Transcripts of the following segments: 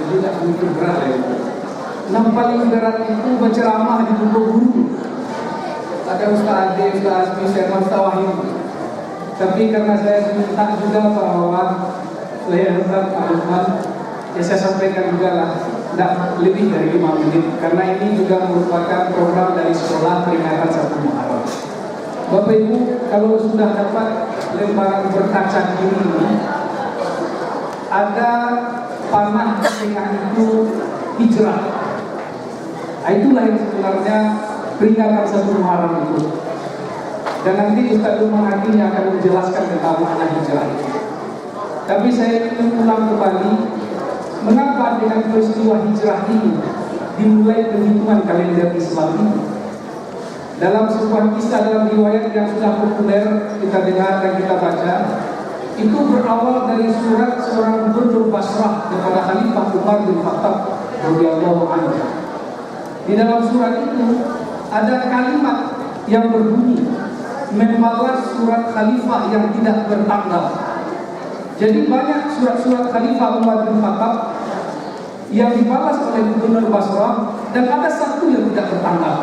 tidak begitu berat ya. Yang paling berat itu berceramah di buku guru. Ada Ustaz Ade, Ustaz Azmi, Ustaz Wahid. Tapi karena saya minta juga bahwa saya Ustaz Al-Umar, ya saya sampaikan juga lah, tidak lebih dari 5 menit. Karena ini juga merupakan program dari sekolah peringatan 1 Muharram. Bapak Ibu, kalau sudah dapat lembaran berkaca ini, ada panah tengah itu hijrah. Itulah yang sebenarnya peringatan 1 Muharram itu. Dan nanti Ustaz Umar Hakim yang akan menjelaskan tentang makna hijrah. Tapi saya ingin ulang kembali, mengapa dengan peristiwa hijrah ini dimulai perhitungan kalender Islam ini. Dalam sebuah kisah dalam riwayat yang sudah populer kita dengar dan kita baca, itu berawal dari surat seorang gubernur Basrah kepada Khalifah Umar bin Khattab radhiyallahu anhu. Di dalam surat itu ada kalimat yang berbunyi membalas surat khalifah yang tidak bertanggal. Jadi banyak surat-surat Khalifah Umar bin Khattab yang dibalas oleh gubernur Basrah dan ada satu yang tidak bertanggal.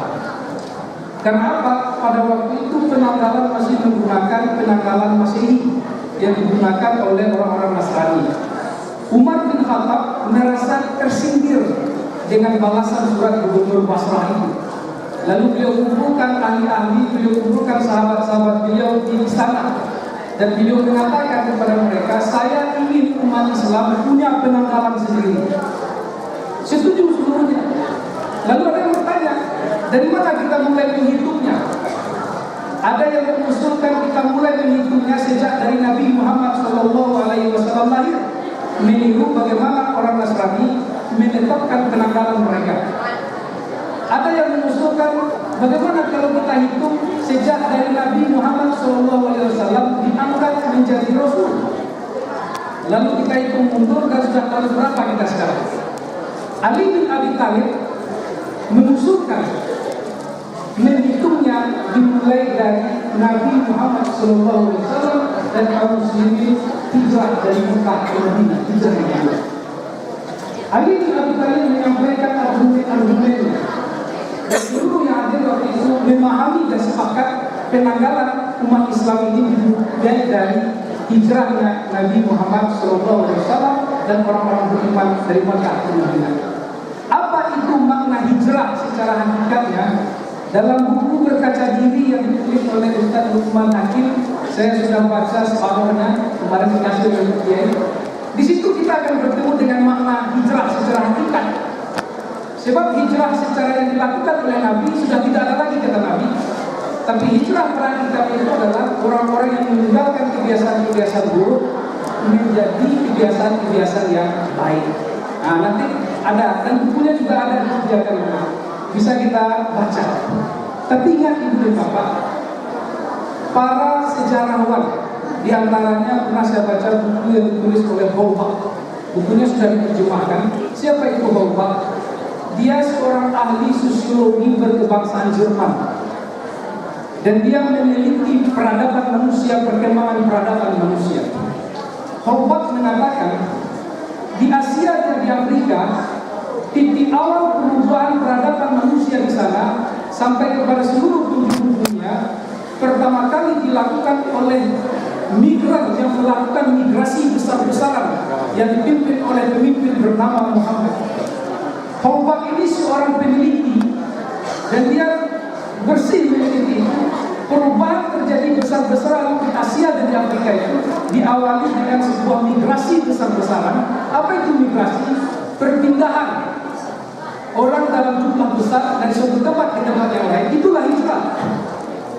Karena apa? Pada waktu itu penanggalan masih menggunakan penanggalan Masehi yang digunakan oleh orang-orang Nasrani. Umar bin Khattab merasa tersindir dengan balasan surat gubernur Basrah itu. Lalu beliau kumpulkan ahli-ahli, beliau kumpulkan sahabat-sahabat beliau di istana, dan beliau mengatakan kepada mereka, saya ingin umat Islam punya penanggalan sendiri. Setuju seluruhnya. Lalu ada yang bertanya, dari mana kita mulai menghitungnya? Ada yang mengusulkan kita mulai menghitungnya sejak dari Nabi Muhammad SAW lahir, meniru bagaimana orang Nasrani menetapkan penanggalan mereka. Ada yang mengusulkan bagaimana kalau kita hitung sejak dari Nabi Muhammad SAW diangkat menjadi Rasul. Lalu kita hitung mundur dan sudah tahun berapa kita sekarang. Ali bin Abi Thalib mengusulkan menghitungnya dimulai dari Nabi Muhammad SAW dan kaum muslimin hijrah dari Mekah ke Madinah, hijrah yang kedua. Ali bin Abi Thalib menyampaikan argumen-argumennya. Dan seluruh yang hadir waktu itu memahami dan sepakat penanggalan umat Islam ini dimulai dari hijrahnya Nabi Muhammad SAW dan orang-orang beriman dari Mekah ke Madinah. Apa itu makna hijrah secara hakikatnya? Dalam buku berkaca diri yang ditulis oleh Ustaz Luqman Hakim, saya sudah baca separuhnya kemarin dikasih oleh Kiai. Di situ kita akan bertemu dengan makna hijrah secara hakikat. Sebab hijrah secara yang dilakukan oleh Nabi sudah tidak ada lagi kata Nabi. Tapi hijrah peran kita itu adalah orang-orang yang meninggalkan kebiasaan-kebiasaan buruk menjadi kebiasaan-kebiasaan yang baik. Nah nanti ada, dan bukunya juga ada disediakan, bisa kita baca. Tapi ingat ibu dan bapak, para sejarawan diantaranya pernah saya baca buku yang ditulis oleh Holbach. Bukunya sudah diterjemahkan. Siapa itu Holbach? Dia seorang ahli sosiologi berkebangsaan Jerman. Dan dia meneliti peradaban manusia, perkembangan peradaban manusia. Holbach mengatakan, di Asia dan di Afrika, titik awal perubahan peradaban manusia di sana sampai kepada seluruh penjuru dunia pertama kali dilakukan oleh migran yang melakukan migrasi besar-besaran yang dipimpin oleh pemimpin bernama Muhammad. Holbach ini seorang peneliti dan dia bersih meneliti perubahan terjadi besar-besaran di Asia dan di Afrika itu diawali dengan sebuah migrasi besar-besaran. Apa itu migrasi? Perpindahan orang dalam jumlah besar dari suatu tempat ke tempat yang lain. Itulah hijrah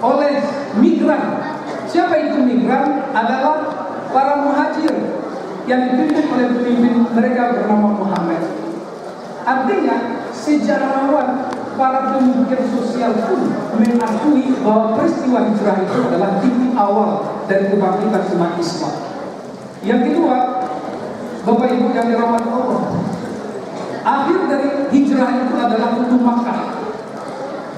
oleh migran. Siapa itu migran? Adalah para muhajir yang dipimpin oleh pemimpin mereka bernama Muhammad. Artinya sejarawan, para pemikir sosial pun mengakui bahwa peristiwa hijrah itu adalah titik awal dari kebangkitan umat Islam. Yang kedua, Bapak Ibu yang dirahmati Allah, akhir dari hijrah itu adalah untuk Makkah.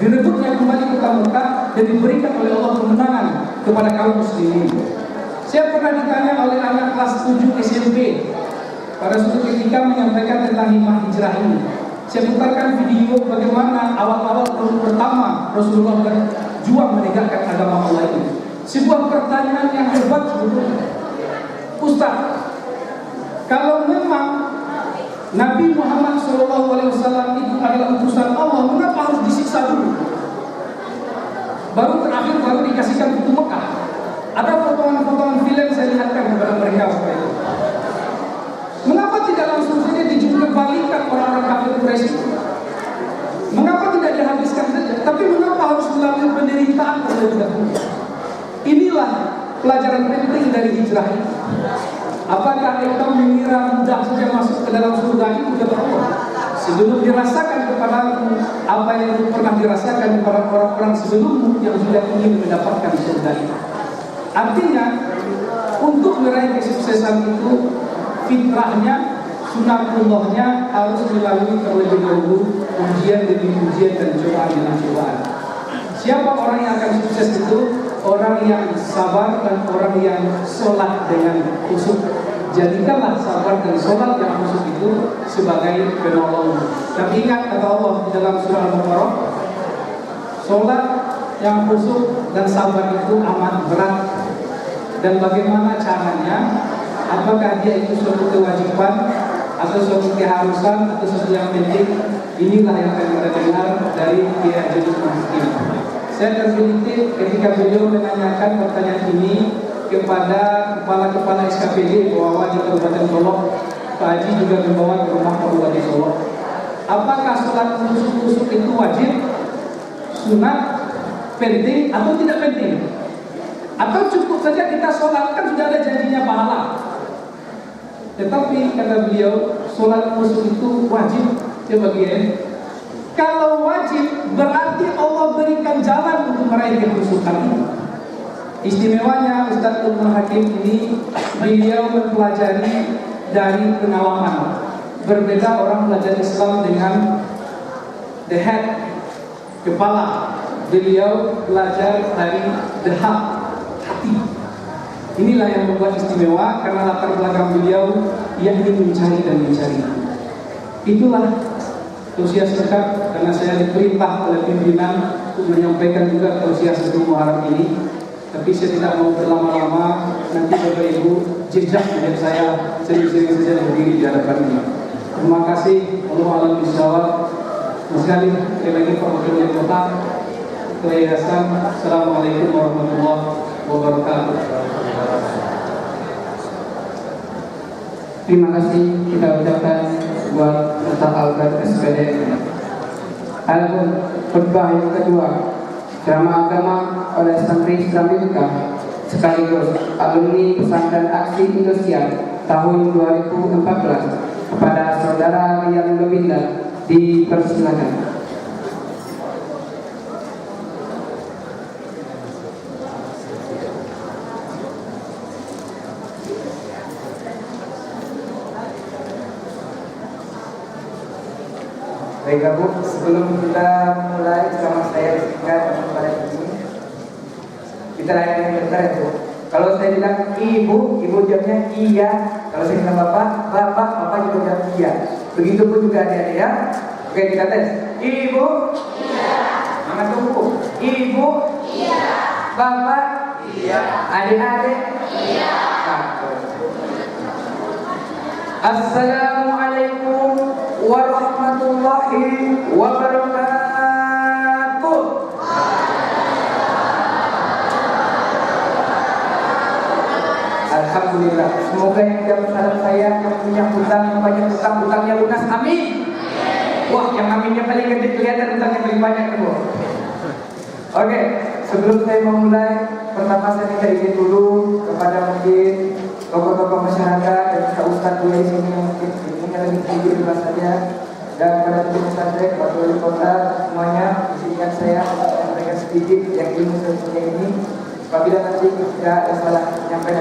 Direbutnya kembali ke Makkah dan diberikan oleh Allah kemenangan kepada kaum muslimin. Saya pernah ditanya oleh anak kelas 7 SMP pada suatu ketika menyampaikan tentang tentang hikmah hijrah ini. Saya putarkan video bagaimana awal-awal tahun pertama Rasulullah berjuang menegakkan agama Allah ini. Sebuah pertanyaan yang hebat sebetulnya. Ustaz, kalau memang Nabi Muhammad SAW itu adalah utusan Allah, mengapa harus disiksa dulu? Baru terakhir baru dikasihkan pintu Mekah. Ada potongan-potongan film saya lihatkan kepada mereka waktu itu. Mengapa tidak langsung saja dijungkir-balikan orang-orang kafir Quraisy? Mengapa tidak dihabiskan saja? Tapi mengapa harus melalui penderitaan terlebih dahulu? Inilah pelajaran penting dari hijrah ini. Apakah engkau mengira mudah saja masuk ke dalam surga itu? Kata Allah, sebelum dirasakan kepadamu apa yang pernah dirasakan kepada orang-orang sebelummu yang sudah ingin mendapatkan surga itu. Artinya, untuk meraih kesuksesan itu, fitrahnya, sunatullahnya harus melalui terlebih dahulu ujian demi ujian dan cobaan demi cobaan. Siapa orang yang akan sukses itu? Orang yang sabar dan orang yang sholat dengan khusyuk. Jadikanlah sabar dan sholat yang khusyuk itu sebagai penolong. Dan ingat kata Allah di dalam surah Al-Baqarah, sholat yang khusyuk dan sabar itu amat berat. Dan bagaimana caranya? Apakah dia itu suatu kewajiban atau suatu keharusan atau sesuatu yang penting? Inilah yang akan kita dengar dari Kiai Haji Muhammad. Saya terpilih ketika beliau menanyakan pertanyaan ini kepada kepala-kepala SKPD bahwa di Kabupaten Solok, Pak Haji juga membawa ke rumah Pak Bupati Solok. Apakah sholat khusyuk itu wajib, sunat, penting atau tidak penting? Atau cukup saja kita sholat, kan sudah ada janjinya pahala. Tetapi kata beliau, sholat khusyuk itu wajib. Coba bagian. Kalau wajib berarti Allah berikan jalan untuk meraih kekhusyukan ini. Istimewanya Ustaz Umar Hakim ini, beliau mempelajari dari pengalaman. Berbeda orang belajar Islam dengan the head, kepala. Beliau belajar dari the heart, hati. Inilah yang membuat istimewa, karena latar belakang beliau yang ingin mencari dan mencari. Itulah tausiah singkat, karena saya diperintah oleh pimpinan untuk menyampaikan juga tausiah 1 Muharram ini. Tapi saya tidak mau berlama-lama, nanti Bapak Ibu jejak dengan saya sering-sering saja berdiri di hadapan ini. Terima kasih. Allah alam bisawab. Sekali lagi Pak Wakil Wali Kota, Ketua Yayasan. Assalamualaikum warahmatullahi wabarakatuh. Terima kasih kita ucapkan buat Ustaz Albert SPD. Adapun khutbah yang kedua, ceramah agama oleh santri Islamika sekaligus alumni pesantren Aksi Indosiar tahun 2014 kepada saudara Rian Lebinda dipersilakan. Baik Bu, sebelum kita mulai ceramah saya singkat pada ini, kita layanin bentar ya Bu. Kalau saya bilang ibu, ibu jawabnya iya. Kalau saya bilang bapak, bapak juga jawab iya. Begitupun juga adik-adik ya. Oke, kita tes. Ibu, iya. Mama tunggu. Ibu, iya. Bapak, iya. Adik-adik, iya. Assalamualaikum warahmatullahi wabarakatuh. Alhamdulillah. Semoga yang jawab salam saya, yang punya hutang, yang banyak hutang, hutangnya lunas. Amin. Wah, yang aminnya paling gede, kelihatan hutangnya paling banyak tuh. Oke, sebelum saya memulai, pertama saya minta izin dulu kepada mungkin tokoh-tokoh masyarakat dan ustaz dulu di sini yang mungkin punya lebih tinggi di saja, dan pada tim pesantren, Pak Wali Kota, semuanya izinkan saya menyampaikan sedikit yang ilmu saya punya ini. Apabila nanti tidak ada salah menyampaikan